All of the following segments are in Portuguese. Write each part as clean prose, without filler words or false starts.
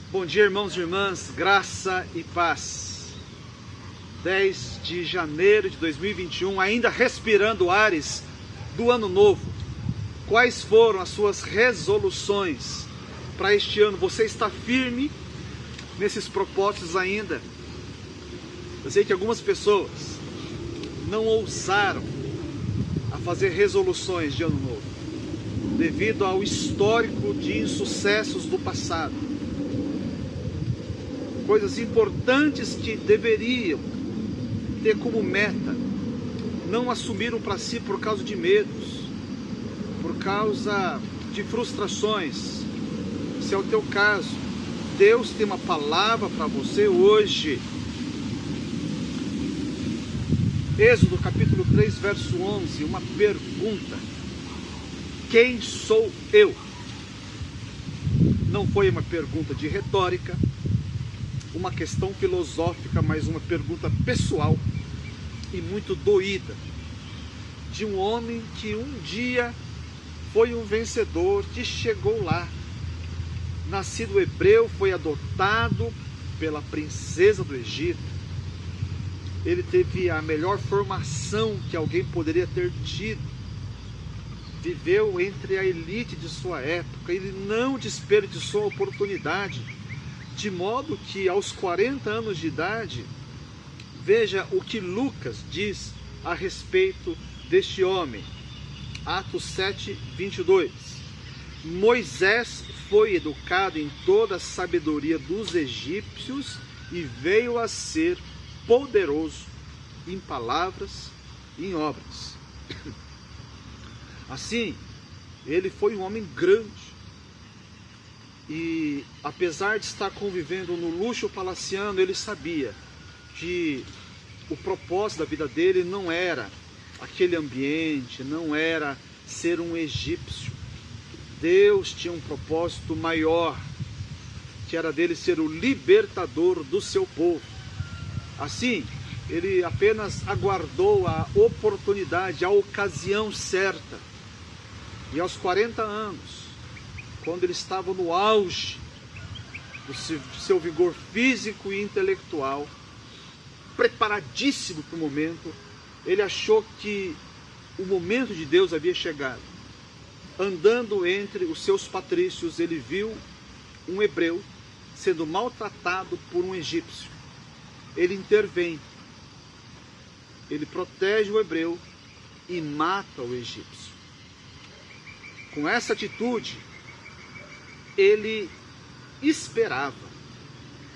Bom dia, irmãos e irmãs, graça e paz. 10 de janeiro de 2021, ainda respirando ares do ano novo. Quais foram as suas resoluções para este ano? Você está firme nesses propósitos ainda? Eu sei que algumas pessoas não ousaram a fazer resoluções de ano novo, devido ao histórico de insucessos do passado. Coisas importantes que deveriam ter como meta, não assumiram para si por causa de medos, por causa de frustrações. Se é o teu caso, Deus tem uma palavra para você hoje. Êxodo capítulo 3, verso 11, uma pergunta: quem sou eu? Não foi uma pergunta de retórica, uma questão filosófica, mas uma pergunta pessoal e muito doída, de um homem que um dia foi um vencedor, que chegou lá, nascido hebreu, foi adotado pela princesa do Egito. Ele teve a melhor formação que alguém poderia ter tido, viveu entre a elite de sua época, ele não desperdiçou a oportunidade, de modo que aos 40 anos de idade, veja o que Lucas diz a respeito deste homem. Atos 7, 22. Moisés foi educado em toda a sabedoria dos egípcios e veio a ser poderoso em palavras e em obras. Assim, ele foi um homem grande. E apesar de estar convivendo no luxo palaciano, ele sabia que o propósito da vida dele não era aquele ambiente, não era ser um egípcio. Deus tinha um propósito maior, que era dele ser o libertador do seu povo. Assim, ele apenas aguardou a oportunidade, a ocasião certa. E aos 40 anos, quando ele estava no auge do seu vigor físico e intelectual, preparadíssimo para o momento, ele achou que o momento de Deus havia chegado. Andando entre os seus patrícios, ele viu um hebreu sendo maltratado por um egípcio. Ele intervém, ele protege o hebreu e mata o egípcio. Com essa atitude, ele esperava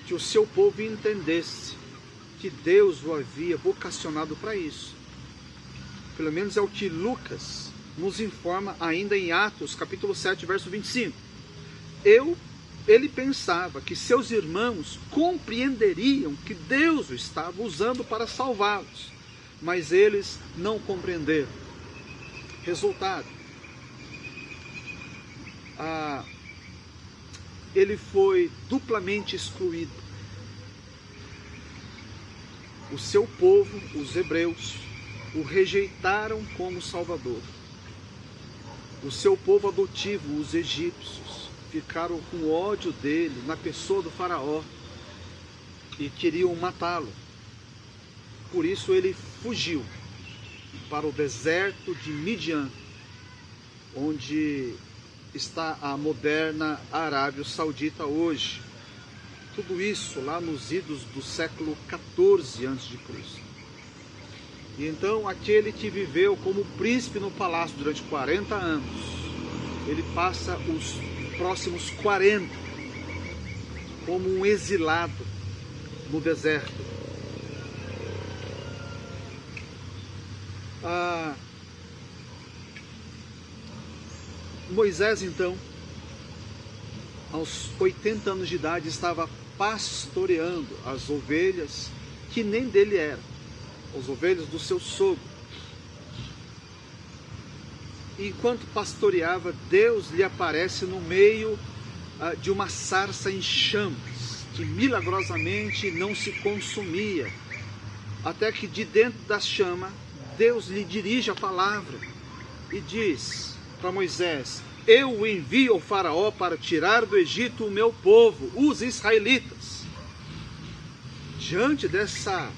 que o seu povo entendesse que Deus o havia vocacionado para isso. Pelo menos é o que Lucas nos informa ainda em Atos, capítulo 7, verso 25. Ele pensava que seus irmãos compreenderiam que Deus o estava usando para salvá-los, mas eles não compreenderam. Resultado, ele foi duplamente excluído. O seu povo, os hebreus, o rejeitaram como salvador. O seu povo adotivo, os egípcios, ficaram com ódio dele na pessoa do faraó e queriam matá-lo. Por isso ele fugiu para o deserto de Midian, onde está a moderna Arábia Saudita hoje. Tudo isso lá nos idos do século 14 a.C. E então aquele que viveu como príncipe no palácio durante 40 anos, ele passa os próximos 40 como um exilado no deserto. Moisés, então, aos 80 anos de idade, estava pastoreando as ovelhas que nem dele eram, as ovelhas do seu sogro. E enquanto pastoreava, Deus lhe aparece no meio de uma sarça em chamas, que milagrosamente não se consumia, até que de dentro da chama, Deus lhe dirige a palavra e diz para Moisés: eu o envio ao faraó para tirar do Egito o meu povo, os israelitas. Diante dessa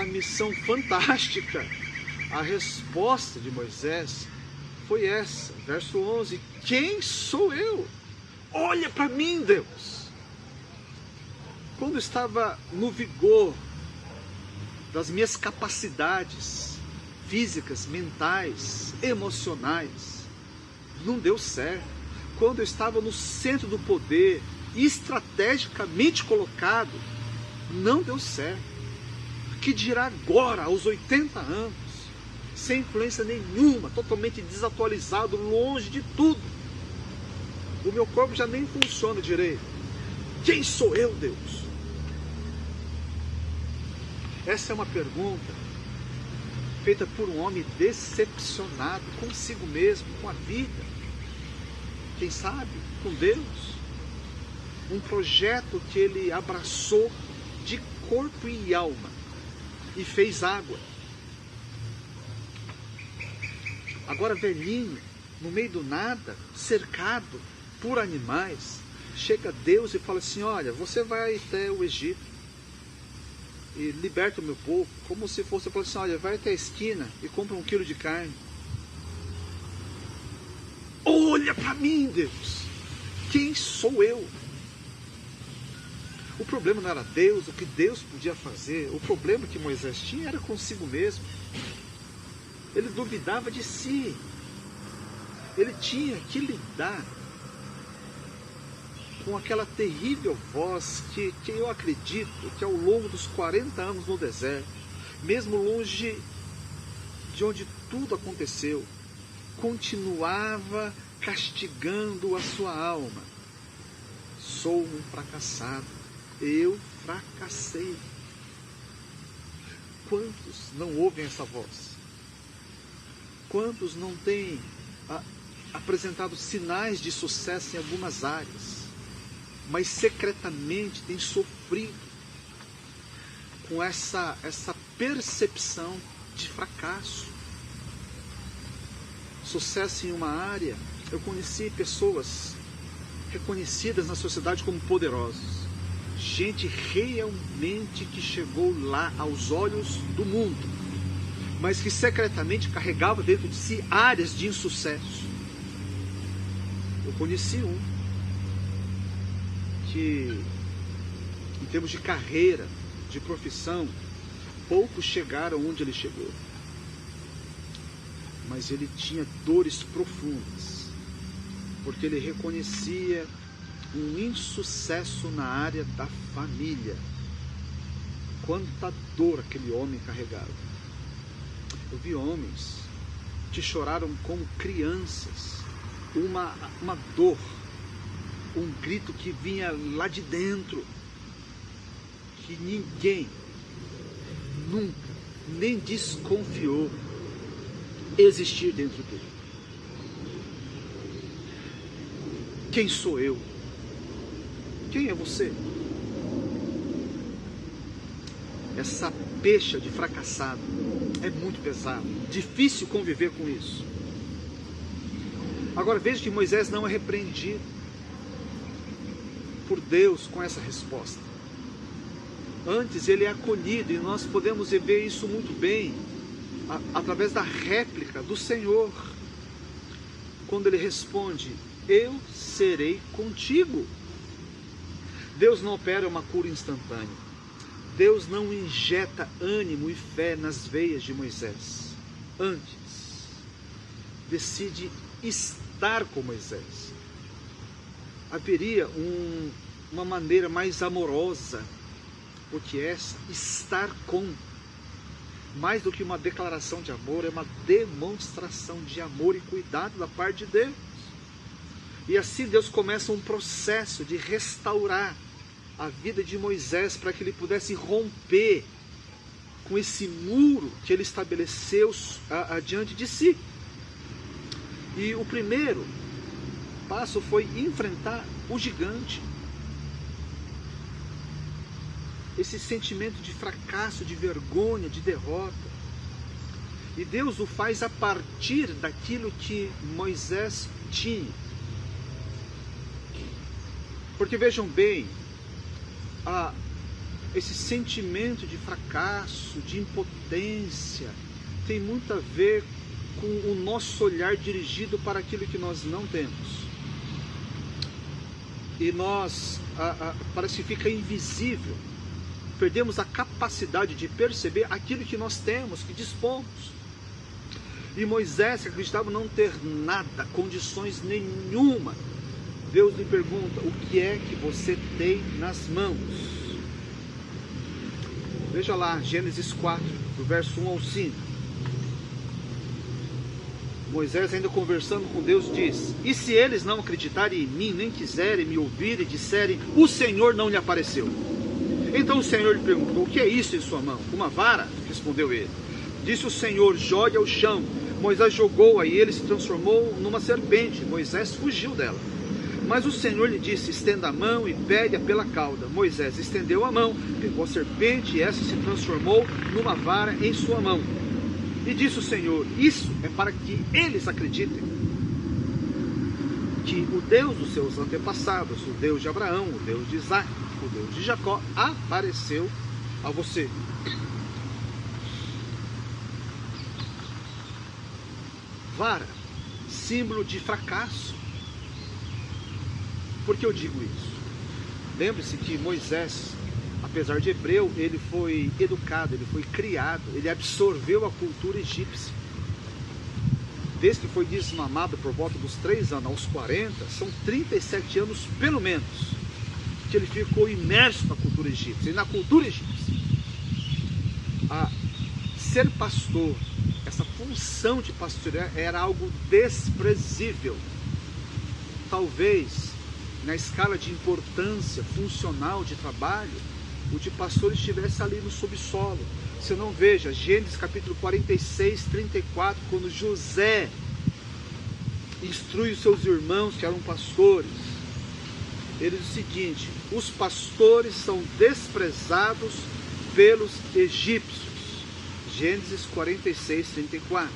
missão fantástica, a resposta de Moisés foi essa, verso 11: quem sou eu? Olha para mim, Deus. Quando estava no vigor das minhas capacidades físicas, mentais, emocionais, não deu certo. Quando eu estava no centro do poder, estrategicamente colocado, não deu certo. Que dirá agora, aos 80 anos, sem influência nenhuma, totalmente desatualizado, longe de tudo? O meu corpo já nem funciona direito. Quem sou eu, Deus? Essa é uma pergunta feita por um homem decepcionado consigo mesmo, com a vida. Quem sabe, com Deus. Um projeto que ele abraçou de corpo e alma e fez água. Agora velhinho, no meio do nada, cercado por animais, chega Deus e fala assim: olha, você vai até o Egito e liberta o meu povo, como se fosse, fala assim: olha, vai até a esquina e compra 1 quilo de carne. Olha para mim, Deus, quem sou eu? O problema não era Deus, o que Deus podia fazer. O problema que Moisés tinha era consigo mesmo. Ele duvidava de si. Ele tinha que lidar com aquela terrível voz que eu acredito que ao longo dos 40 anos no deserto, mesmo longe de onde tudo aconteceu, continuava castigando a sua alma. Sou um fracassado. Eu fracassei. Quantos não ouvem essa voz? Quantos não têm apresentado sinais de sucesso em algumas áreas, mas secretamente têm sofrido com essa percepção de fracasso? Sucesso em uma área. Eu conheci pessoas reconhecidas na sociedade como poderosos. Gente realmente que chegou lá aos olhos do mundo, mas que secretamente carregava dentro de si áreas de insucesso. Eu conheci um que, em termos de carreira, de profissão, poucos chegaram onde ele chegou. Mas ele tinha dores profundas, porque ele reconhecia um insucesso na área da família. Quanta dor aquele homem carregava. Eu vi homens que choraram como crianças, uma dor, um grito que vinha lá de dentro, que ninguém nunca nem desconfiou existir dentro dele. Quem sou eu? Quem é você? Essa pecha de fracassado é muito pesado, difícil conviver com isso. Agora veja que Moisés não é repreendido por Deus com essa resposta. Antes ele é acolhido, e nós podemos ver isso muito bem através da réplica do Senhor, quando ele responde: eu serei contigo. Deus não opera uma cura instantânea. Deus não injeta ânimo e fé nas veias de Moisés. Antes, decide estar com Moisés. Haveria uma maneira mais amorosa, porque essa, estar com, mais do que uma declaração de amor, é uma demonstração de amor e cuidado da parte de Deus. E assim Deus começa um processo de restaurar a vida de Moisés, para que ele pudesse romper com esse muro que ele estabeleceu diante de si. E o primeiro passo foi enfrentar o gigante. Esse sentimento de fracasso, de vergonha, de derrota. E Deus o faz a partir daquilo que Moisés tinha. Porque vejam bem, esse sentimento de fracasso, de impotência, tem muito a ver com o nosso olhar dirigido para aquilo que nós não temos. E nós, parece que fica invisível. Perdemos a capacidade de perceber aquilo que nós temos, que dispomos. E Moisés acreditava não ter nada, condições nenhuma. Deus lhe pergunta: o que é que você tem nas mãos? Veja lá, Gênesis 4, do verso 1 ao 5. Moisés, ainda conversando com Deus, diz: e se eles não acreditarem em mim, nem quiserem me ouvir e disserem: o Senhor não lhe apareceu? Então o Senhor lhe perguntou: o que é isso em sua mão? Uma vara? Respondeu ele. Disse o Senhor: jogue ao chão. Moisés jogou-a e ele se transformou numa serpente. Moisés fugiu dela. Mas o Senhor lhe disse: estenda a mão e pegue-a pela cauda. Moisés estendeu a mão, pegou a serpente e essa se transformou numa vara em sua mão. E disse o Senhor: isso é para que eles acreditem que o Deus dos seus antepassados, o Deus de Abraão, o Deus de Isaac, o Deus de Jacó, apareceu a você. Vara, símbolo de fracasso. Por que eu digo isso? Lembre-se que Moisés, apesar de hebreu, ele foi educado, ele foi criado, ele absorveu a cultura egípcia. Desde que foi desmamado por volta dos 3 anos aos 40, são 37 anos pelo menos, que ele ficou imerso na cultura egípcia. E na cultura egípcia, ser pastor, essa função de pastorear era algo desprezível. Talvez, na escala de importância funcional de trabalho, o de pastor estivesse ali no subsolo. Você não veja, Gênesis capítulo 46, 34, quando José instrui os seus irmãos que eram pastores, ele diz o seguinte: os pastores são desprezados pelos egípcios. Gênesis 46, 34.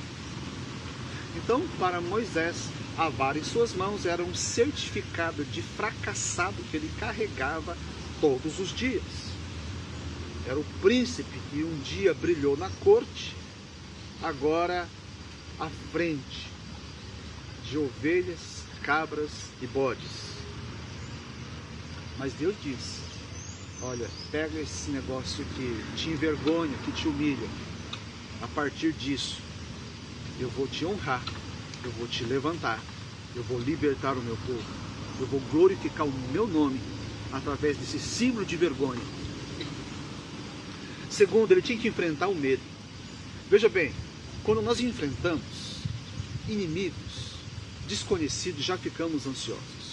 Então, para Moisés, a vara em suas mãos era um certificado de fracassado que ele carregava todos os dias. Era o príncipe que um dia brilhou na corte, agora à frente de ovelhas, cabras e bodes. Mas Deus disse: olha, pega esse negócio que te envergonha, que te humilha. A partir disso, eu vou te honrar, eu vou te levantar, eu vou libertar o meu povo, eu vou glorificar o meu nome através desse símbolo de vergonha. Segundo, ele tinha que enfrentar o medo. Veja bem, quando nós enfrentamos inimigos desconhecidos, já ficamos ansiosos.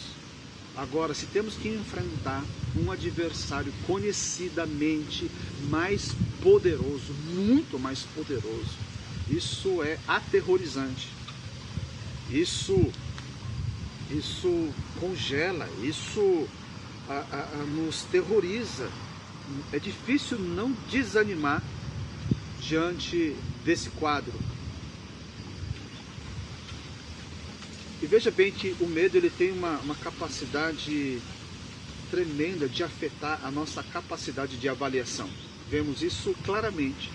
Agora, se temos que enfrentar um adversário conhecidamente mais poderoso, muito mais poderoso, isso é aterrorizante. Isso congela, isso nos terroriza. É difícil não desanimar diante desse quadro. E veja bem que o medo ele tem uma capacidade tremenda de afetar a nossa capacidade de avaliação. Vemos isso claramente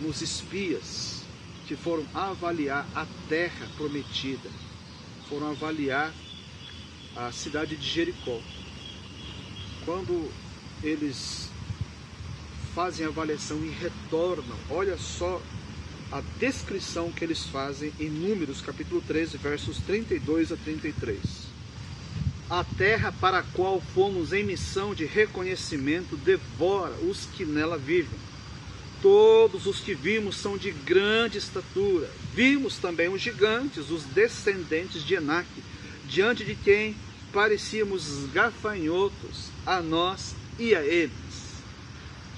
nos espias que foram avaliar a terra prometida, foram avaliar a cidade de Jericó. Quando eles fazem a avaliação e retornam, olha só a descrição que eles fazem em Números capítulo 13, versos 32 a 33. A terra para a qual fomos em missão de reconhecimento devora os que nela vivem. Todos os que vimos são de grande estatura. Vimos também os gigantes, os descendentes de Enac, diante de quem parecíamos gafanhotos a nós e a eles.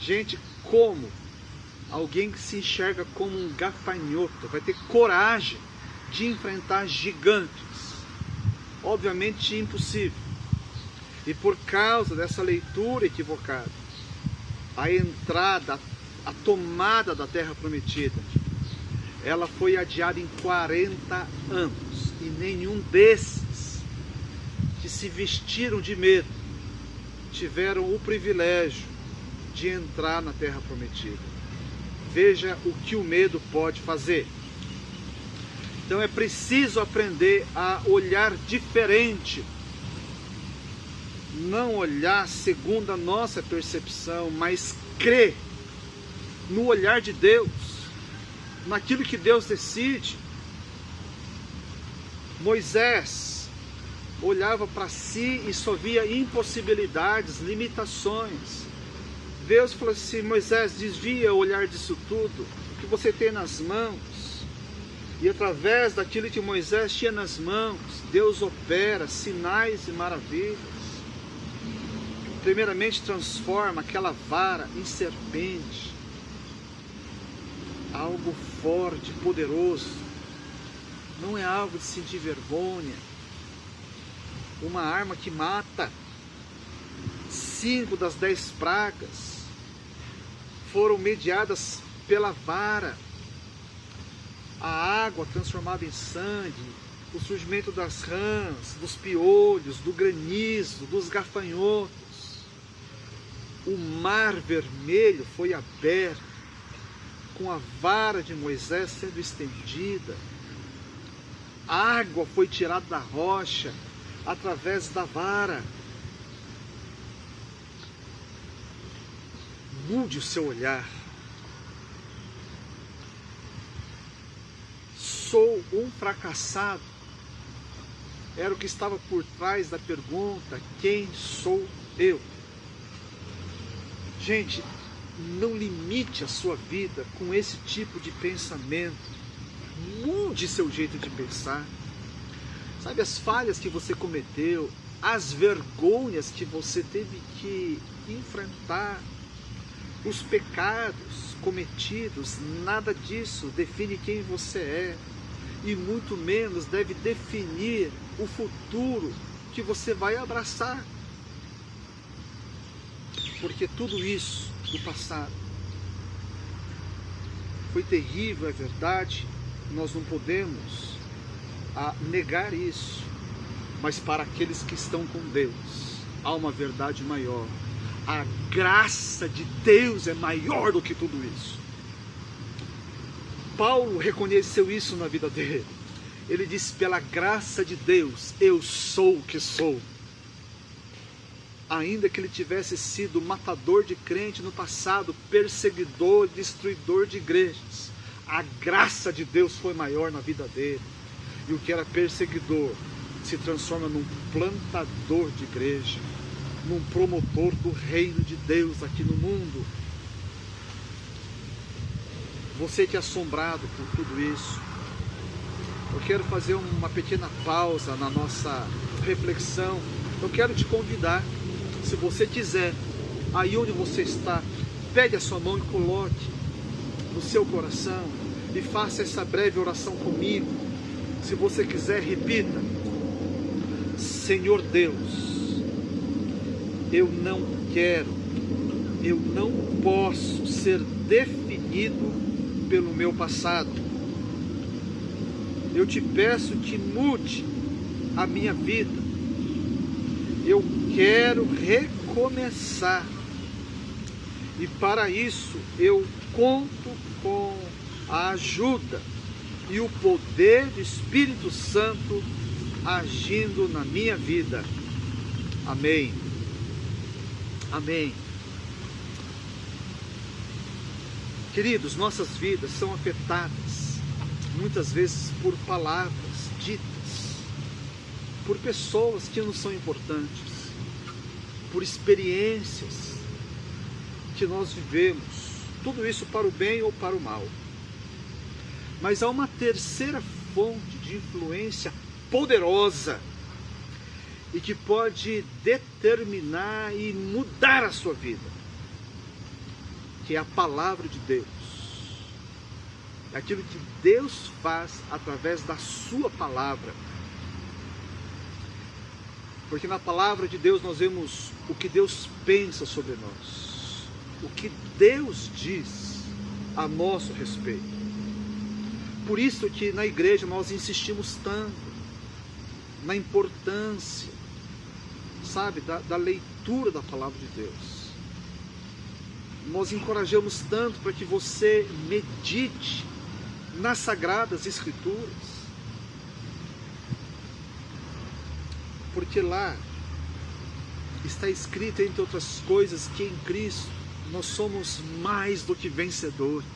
Gente, como alguém que se enxerga como um gafanhoto vai ter coragem de enfrentar gigantes? Obviamente impossível. E por causa dessa leitura equivocada, a entrada, a tomada da terra prometida ela foi adiada em 40 anos. E nenhum desses que se vestiram de medo tiveram o privilégio de entrar na terra prometida. Veja o que o medo pode fazer. Então é preciso aprender a olhar diferente. Não olhar segundo a nossa percepção, mas crer no olhar de Deus, naquilo que Deus decide. Moisés olhava para si e só via impossibilidades, limitações. Deus falou assim: Moisés, desvia o olhar disso tudo que você tem nas mãos. E através daquilo que Moisés tinha nas mãos, Deus opera sinais e maravilhas. Primeiramente transforma aquela vara em serpente, algo forte, poderoso. Não é algo de sentir vergonha. Uma arma que mata. 5 das 10 pragas foram mediadas pela vara. A água transformada em sangue, o surgimento das rãs, dos piolhos, do granizo, dos gafanhotos. O mar vermelho foi aberto, com a vara de Moisés sendo estendida. A água foi tirada da rocha, através da vara. Mude o seu olhar. Sou um fracassado. Era o que estava por trás da pergunta: quem sou eu? Gente, não limite a sua vida com esse tipo de pensamento. Mude seu jeito de pensar. Sabe, as falhas que você cometeu, as vergonhas que você teve que enfrentar, os pecados cometidos, nada disso define quem você é. E muito menos deve definir o futuro que você vai abraçar. Porque tudo isso do passado foi terrível, é verdade. Nós não podemos negar isso. Mas para aqueles que estão com Deus, há uma verdade maior. A graça de Deus é maior do que tudo isso. Paulo reconheceu isso na vida dele. Ele disse: pela graça de Deus, eu sou o que sou. Ainda que ele tivesse sido matador de crente no passado, perseguidor, destruidor de igrejas, a graça de Deus foi maior na vida dele. E o que era perseguidor se transforma num plantador de igreja, num promotor do reino de Deus aqui no mundo. Você que é assombrado por tudo isso, eu quero fazer uma pequena pausa na nossa reflexão. Eu quero te convidar, se você quiser, aí onde você está, pegue a sua mão e coloque no seu coração e faça essa breve oração comigo. Se você quiser, repita: Senhor Deus, eu não quero, eu não posso ser definido pelo meu passado. Eu te peço que mude a minha vida. Eu quero recomeçar. E para isso eu conto com a ajuda e o poder do Espírito Santo agindo na minha vida. Amém. Amém. Queridos, nossas vidas são afetadas muitas vezes por palavras ditas, por pessoas que não são importantes, por experiências que nós vivemos, tudo isso para o bem ou para o mal. Mas há uma terceira fonte de influência poderosa e que pode determinar e mudar a sua vida, que é a palavra de Deus. É aquilo que Deus faz através da sua palavra. Porque na palavra de Deus nós vemos o que Deus pensa sobre nós, o que Deus diz a nosso respeito. por isso que na igreja nós insistimos tanto na importância, sabe, da leitura da palavra de Deus. Nós encorajamos tanto para que você medite nas Sagradas Escrituras, porque lá está escrito, entre outras coisas, que em Cristo nós somos mais do que vencedores.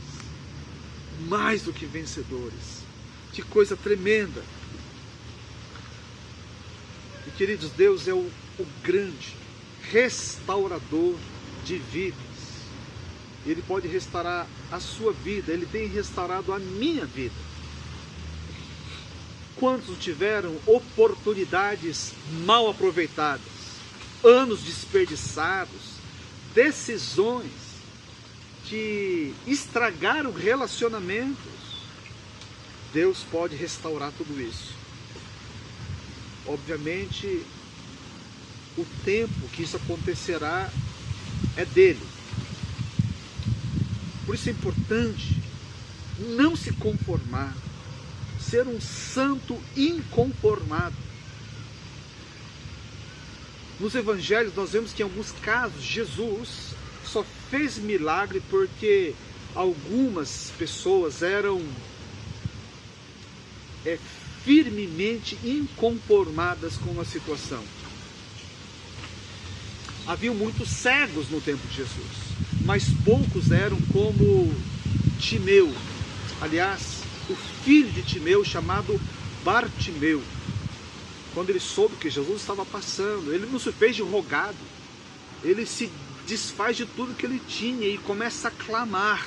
Mais do que vencedores. Que coisa tremenda. E queridos, Deus é o grande restaurador de vidas. Ele pode restaurar a sua vida. Ele tem restaurado a minha vida. Quantos tiveram oportunidades mal aproveitadas, anos desperdiçados, decisões que estragaram relacionamentos? Deus pode restaurar tudo isso. Obviamente, o tempo que isso acontecerá é dele. Por isso é importante não se conformar, ser um santo inconformado. Nos evangelhos nós vemos que em alguns casos Jesus só fez milagre porque algumas pessoas eram firmemente inconformadas com a situação. Havia muitos cegos no tempo de Jesus, mas poucos eram como Timeu. Aliás, o filho de Timeu, chamado Bartimeu, quando ele soube que Jesus estava passando, ele não se fez de rogado, ele se desfaz de tudo que ele tinha e começa a clamar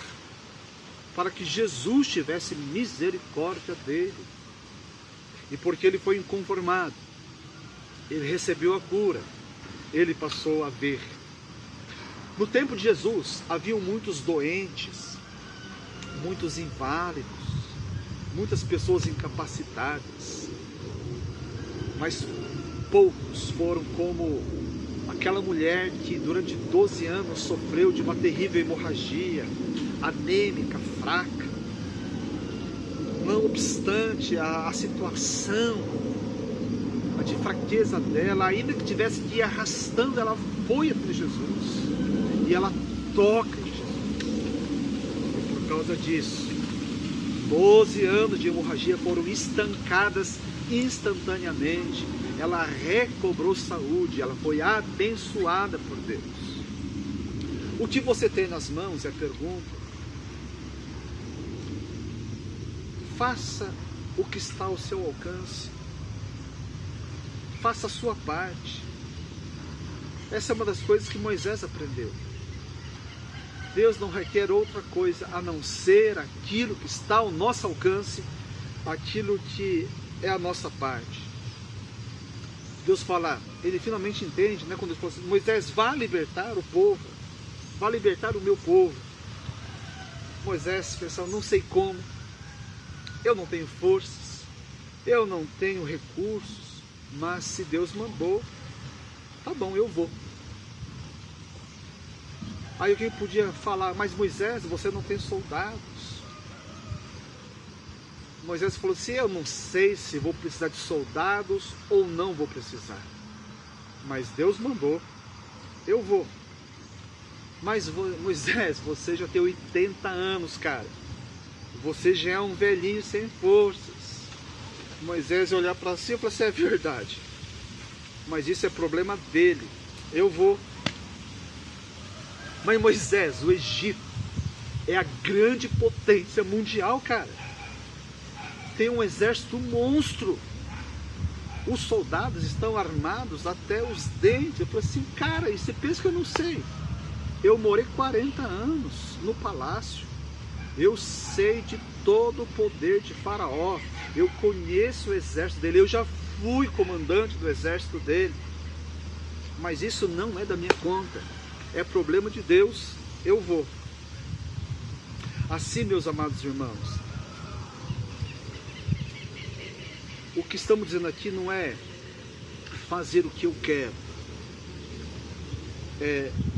para que Jesus tivesse misericórdia dele. E porque ele foi inconformado, ele recebeu a cura, ele passou a ver. No tempo de Jesus, haviam muitos doentes, muitos inválidos, muitas pessoas incapacitadas, mas poucos foram como aquela mulher que durante 12 anos sofreu de uma terrível hemorragia, anêmica, fraca. Não obstante a situação de fraqueza dela, ainda que tivesse que ir arrastando, ela foi até Jesus e ela toca em Jesus. E por causa disso, 12 anos de hemorragia foram estancadas instantaneamente. Ela recobrou saúde, ela foi abençoada por Deus. O que você tem nas mãos é a pergunta. Faça o que está ao seu alcance. Faça a sua parte. Essa é uma das coisas que Moisés aprendeu. Deus não requer outra coisa a não ser aquilo que está ao nosso alcance, aquilo que é a nossa parte. Deus fala, ele finalmente entende, né, quando ele fala assim, Moisés, vá libertar o povo, vá libertar o meu povo. Moisés pensava, não sei como, eu não tenho forças, eu não tenho recursos, mas se Deus mandou, tá bom, eu vou. Aí alguém podia falar, mas Moisés, você não tem soldados. Moisés falou assim, eu não sei se vou precisar de soldados ou não vou precisar. Mas Deus mandou, eu vou. Mas Moisés, você já tem 80 anos, cara. Você já é um velhinho sem forças. Moisés ia olhar para si e falar assim, é verdade. Mas isso é problema dele, eu vou. Mas Moisés, o Egito é a grande potência mundial, cara. Tem um exército monstro. Os soldados estão armados até os dentes. Eu falei assim, cara, e você pensa que eu não sei? Eu morei 40 anos no palácio. Eu sei de todo o poder de Faraó. Eu conheço o exército dele. Eu já fui comandante do exército dele. Mas isso não é da minha conta. É problema de Deus. Eu vou. Assim, meus amados irmãos, o que estamos dizendo aqui não é fazer o que eu quero.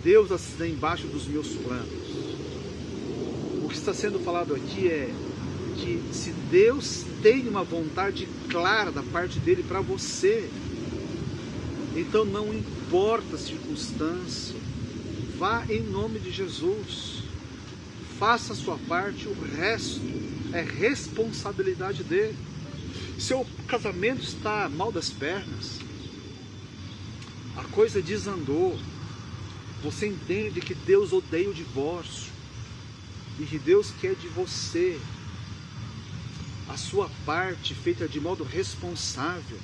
Deus está embaixo dos meus planos. O que está sendo falado aqui é que se Deus tem uma vontade clara da parte dele para você, então não importa a circunstância, vá em nome de Jesus, faça a sua parte, o resto é responsabilidade dele. Seu casamento está mal das pernas, a coisa desandou, você entende que Deus odeia o divórcio e que Deus quer de você a sua parte feita de modo responsável.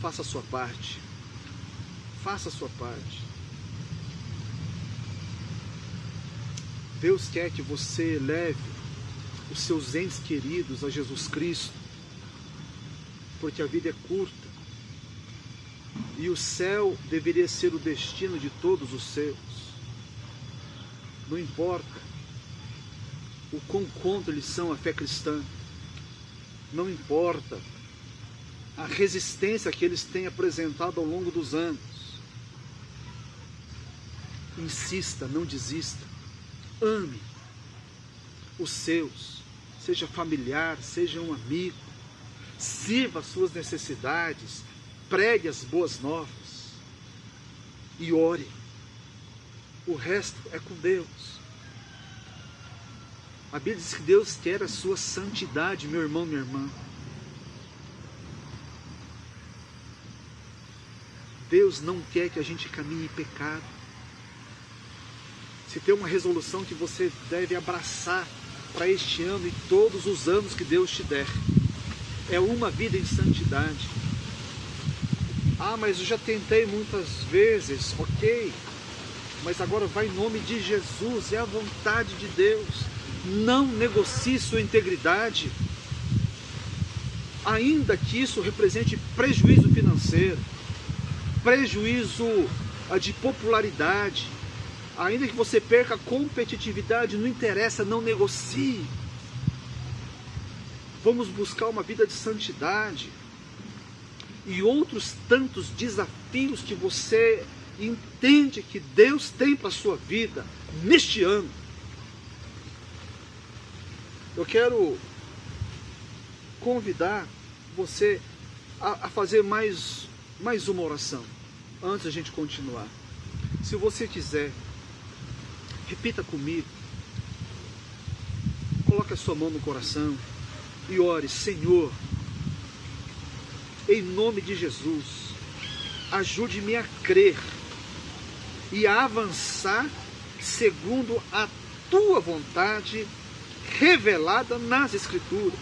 Faça a sua parte, faça a sua parte. Deus quer que você leve os seus entes queridos a Jesus Cristo, porque a vida é curta e o céu deveria ser o destino de todos os seus. Não importa o quão contra eles são a fé cristã, não importa a resistência que eles têm apresentado ao longo dos anos. Insista, não desista, ame os seus, seja familiar, seja um amigo, sirva as suas necessidades, pregue as boas novas e ore. O resto é com Deus. A Bíblia diz que Deus quer a sua santidade, meu irmão, minha irmã. Deus não quer que a gente caminhe em pecado. Se tem uma resolução que você deve abraçar para este ano e todos os anos que Deus te der, é uma vida em santidade. Ah, mas eu já tentei muitas vezes, ok, mas agora vai em nome de Jesus, é a vontade de Deus. Não negocie sua integridade, ainda que isso represente prejuízo financeiro, prejuízo de popularidade, ainda que você perca a competitividade, não interessa, não negocie. Vamos buscar uma vida de santidade e outros tantos desafios que você entende que Deus tem para a sua vida neste ano. Eu quero convidar você a fazer mais uma oração, antes da gente continuar. Se você quiser, repita comigo, coloque a sua mão no coração e ore: Senhor, em nome de Jesus, ajude-me a crer e a avançar segundo a tua vontade revelada nas Escrituras.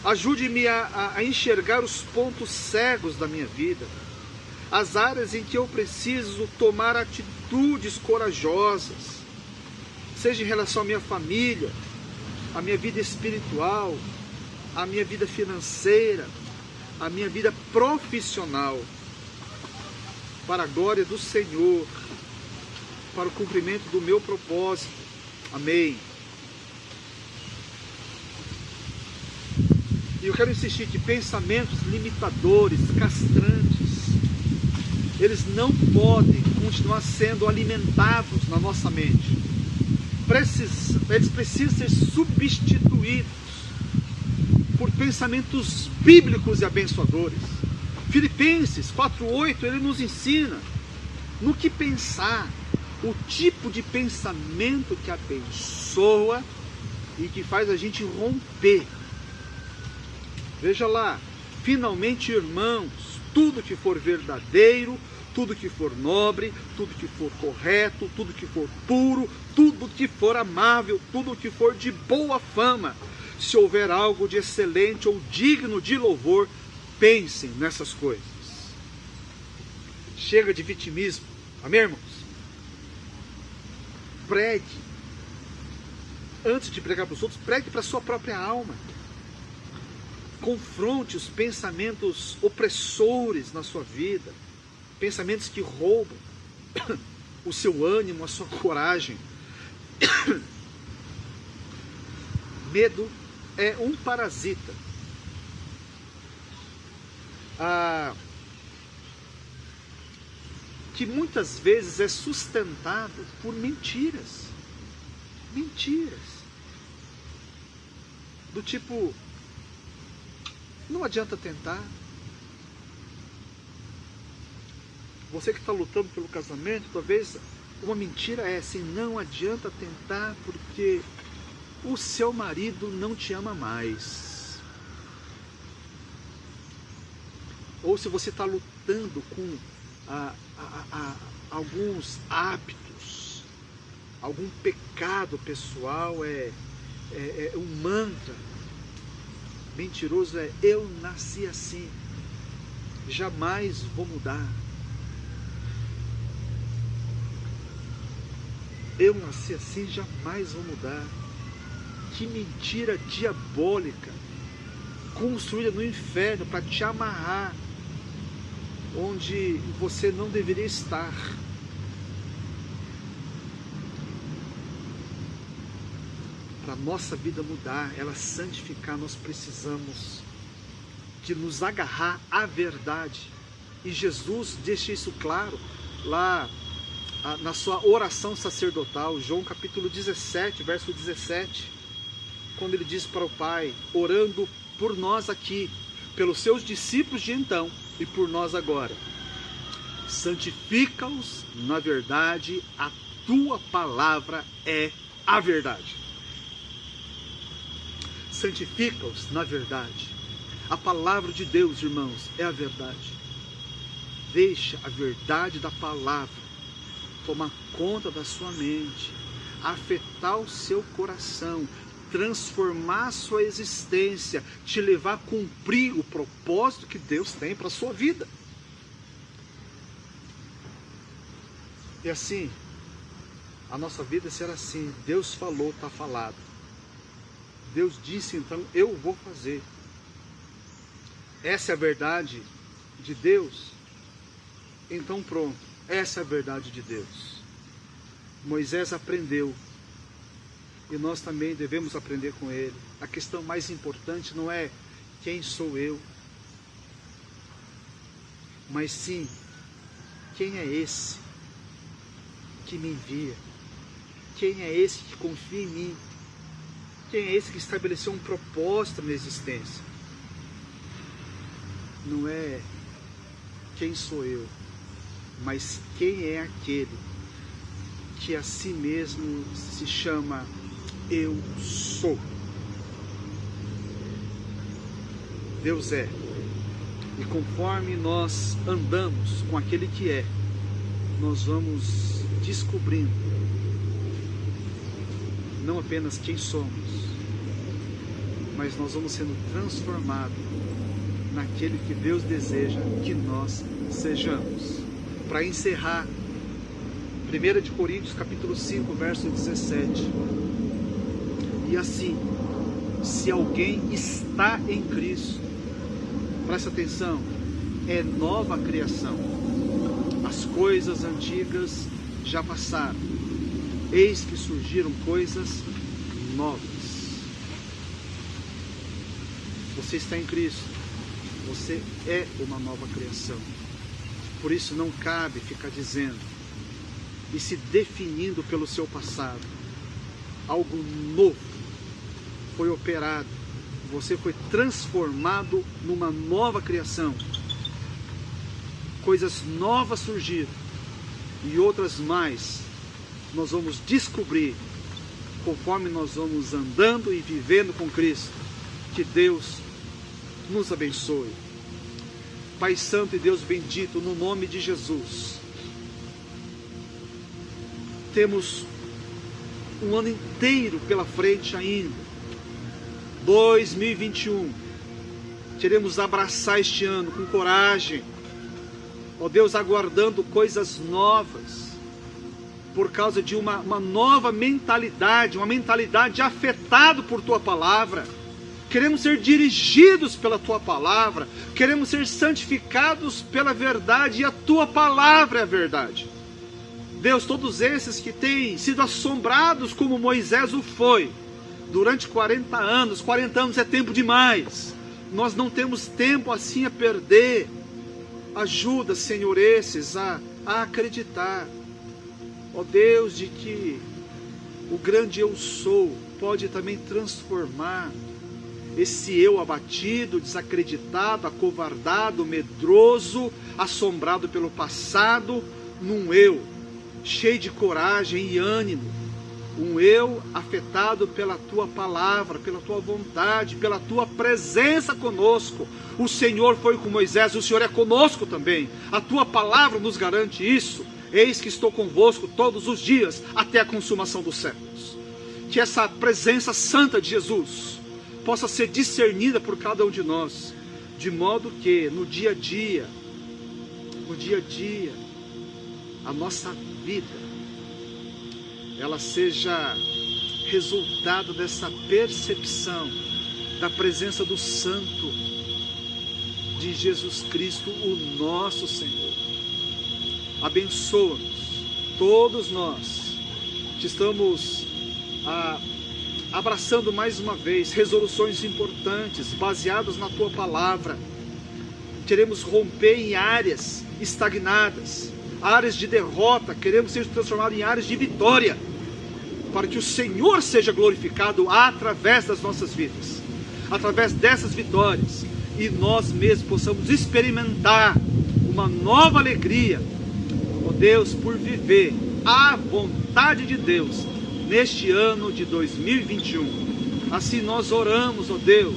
Ajude-me a enxergar os pontos cegos da minha vida, as áreas em que eu preciso tomar atitudes corajosas, seja em relação à minha família, à minha vida espiritual, à minha vida financeira, à minha vida profissional, para a glória do Senhor, para o cumprimento do meu propósito. Amém. E eu quero insistir que pensamentos limitadores, castrantes, eles não podem continuar sendo alimentados na nossa mente. Eles precisam ser substituídos por pensamentos bíblicos e abençoadores. Filipenses 4:8, ele nos ensina no que pensar, o tipo de pensamento que abençoa e que faz a gente romper. Veja lá: finalmente, irmãos, tudo que for verdadeiro, tudo que for nobre, tudo que for correto, tudo que for puro, tudo que for amável, tudo que for de boa fama, se houver algo de excelente ou digno de louvor, pensem nessas coisas. Chega de vitimismo, amém, irmãos? Pregue. Antes de pregar para os outros, pregue para a sua própria alma. Confronte os pensamentos opressores na sua vida, pensamentos que roubam o seu ânimo, a sua coragem. Medo é um parasita que muitas vezes é sustentado por mentiras. Mentiras. do tipo, não adianta tentar. Você que está lutando pelo casamento, talvez uma mentira é assim, não adianta tentar porque o seu marido não te ama mais. Ou se você está lutando com alguns hábitos, algum pecado pessoal, um mantra mentiroso, eu nasci assim, jamais vou mudar. Eu nasci assim, jamais vou mudar. Que mentira diabólica, construída no inferno para te amarrar onde você não deveria estar. Para a nossa vida mudar, ela santificar, nós precisamos de nos agarrar à verdade. E Jesus deixa isso claro lá na sua oração sacerdotal, João capítulo 17, verso 17, quando ele diz para o Pai, orando por nós aqui, pelos seus discípulos de então e por nós agora: santifica-os na verdade, a tua palavra é a verdade. Santifica-os na verdade. A palavra de Deus, irmãos, é a verdade. Deixa a verdade da palavra tomar conta da sua mente, afetar o seu coração, transformar a sua existência, te levar a cumprir o propósito que Deus tem para a sua vida. E assim, a nossa vida será assim. Deus falou, está falado. Deus disse, então eu vou fazer. Essa é a verdade de Deus. Então pronto. Essa é a verdade de Deus. Moisés aprendeu e nós também devemos aprender com ele. A questão mais importante não é quem sou eu, mas sim quem é esse que me envia, quem é esse que confia em mim, quem é esse que estabeleceu um propósito na existência. Não é quem sou eu, mas quem é aquele que a si mesmo se chama eu sou. Deus é. E conforme nós andamos com aquele que é, nós vamos descobrindo não apenas quem somos, mas nós vamos sendo transformados naquele que Deus deseja que nós sejamos. Para encerrar, 1 Coríntios capítulo 5, verso 17. E assim, se alguém está em Cristo, presta atenção, é nova criação. As coisas antigas já passaram, eis que surgiram coisas novas. Você está em Cristo, você é uma nova criação. Por isso não cabe ficar dizendo e se definindo pelo seu passado. Algo novo foi operado, você foi transformado numa nova criação. Coisas novas surgiram e outras mais nós vamos descobrir conforme nós vamos andando e vivendo com Cristo. Que Deus nos abençoe. Pai Santo e Deus bendito, no nome de Jesus, temos um ano inteiro pela frente ainda, 2021, queremos abraçar este ano com coragem, ó Deus, aguardando coisas novas, por causa de uma nova mentalidade, uma mentalidade afetada por Tua Palavra. Queremos ser dirigidos pela Tua Palavra, queremos ser santificados pela verdade, e a Tua Palavra é a verdade. Deus, todos esses que têm sido assombrados como Moisés o foi, durante 40 anos é tempo demais, nós não temos tempo assim a perder. Ajuda, Senhor, esses a acreditar, ó Deus, de que o grande eu sou pode também transformar esse eu abatido, desacreditado, acovardado, medroso, assombrado pelo passado, num eu cheio de coragem e ânimo, um eu afetado pela tua palavra, pela tua vontade, pela tua presença conosco. O Senhor foi com Moisés, o Senhor é conosco também. A tua palavra nos garante isso. Eis que estou convosco todos os dias, até a consumação dos séculos. Que essa presença santa de Jesus possa ser discernida por cada um de nós, de modo que no dia a dia, a nossa vida, ela seja resultado dessa percepção da presença do Santo de Jesus Cristo, o nosso Senhor. Abençoa-nos, todos nós que estamos abraçando mais uma vez resoluções importantes, baseadas na Tua Palavra. Queremos romper em áreas estagnadas, áreas de derrota, queremos ser transformados em áreas de vitória, para que o Senhor seja glorificado através das nossas vidas, através dessas vitórias, e nós mesmos possamos experimentar uma nova alegria, ó Deus, por viver a vontade de Deus neste ano de 2021. Assim nós oramos, ó Deus,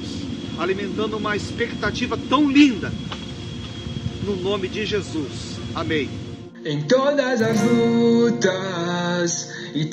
alimentando uma expectativa tão linda, no nome de Jesus. Amém. Em todas as lutas e